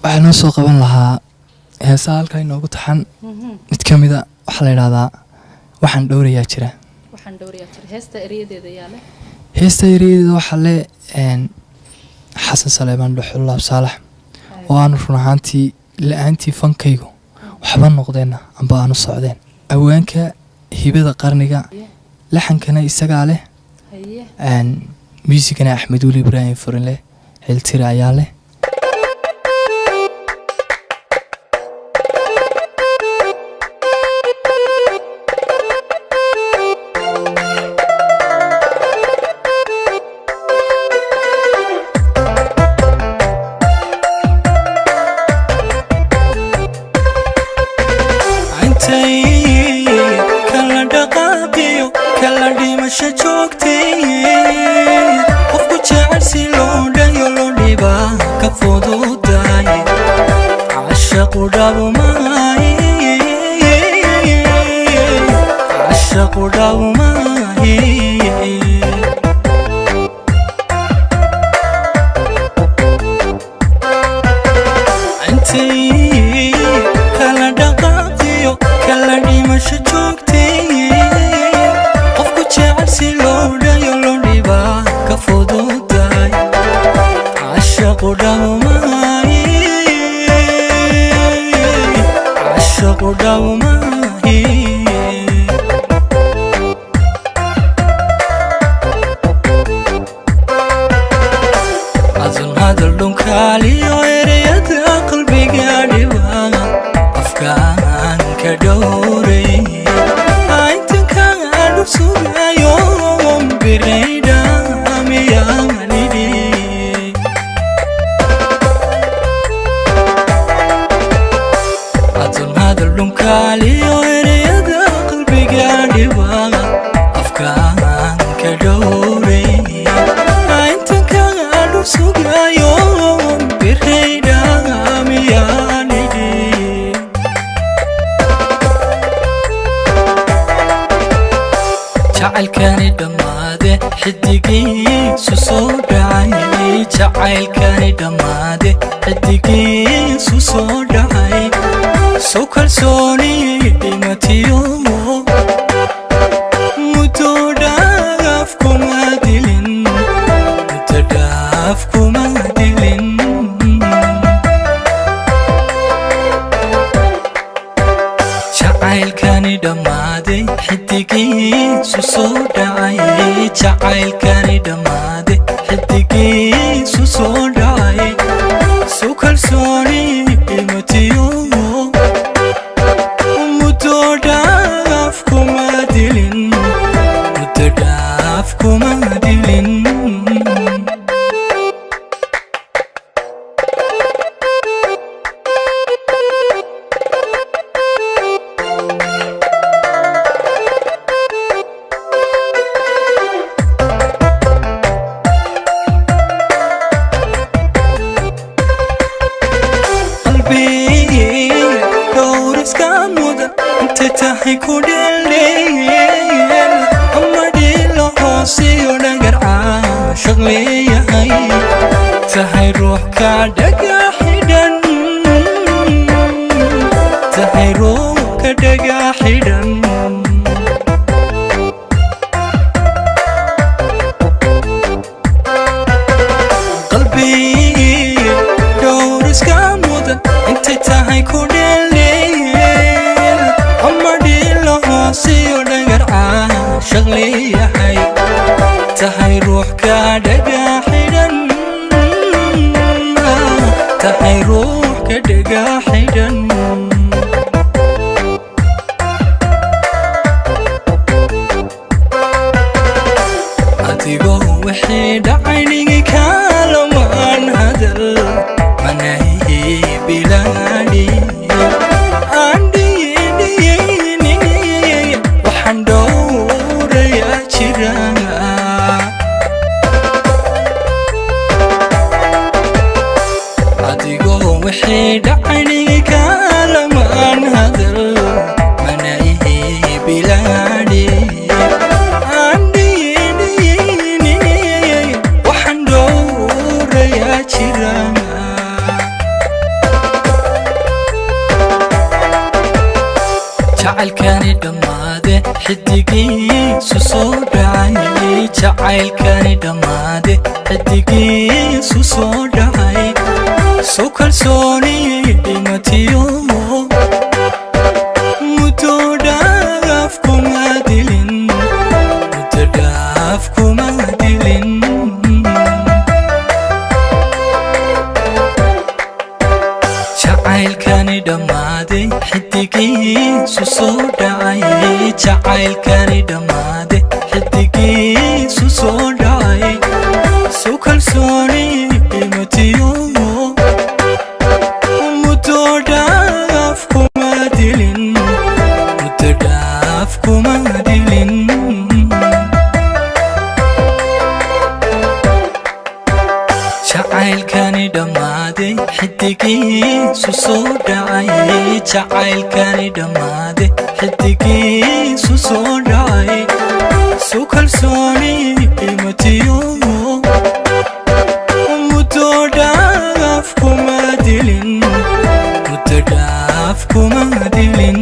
waxaan soo qaban lahaa heesaa halka inoogu taxan mid ka mid ah waxa la yiraahdaa waxaan dhowrayaa jira heesta ereyadeeda waxa le xasan Saleeman Dhuxul Saalax oo aan run ahaantii la'aantii fankaygu waxba noqdeena amba aanu socdeen awaanka hibada qarniga laxankana isaga leh muusigana Axmed Weli Ibrahim Furinle Hiltira ayaa leh jacaylkani dhammaade xidigiisu soo dhacay jacaylkani dhammaade xidigiisu soo dhacay soo kalsooni dhimatiyo muddo dhaaf kuma dilin muddo dhaaf kuma dilin jacaylkani dhammaade xidigiisu soo dhacay jacaylkani dhammaade xidigiisu soo dhacay soo kalsooni dhimatiyo muddo dhaaf kuma dilin muddo dhaaf kuma dilin jacaylkani dhammaade xidigiisu soo dhacay jacaylkani dhammaade xidigiisu soo dhacay soo kalsooni dhimatiyo muddo dhaaf kuma dilin muddo dhaaf kuma dilin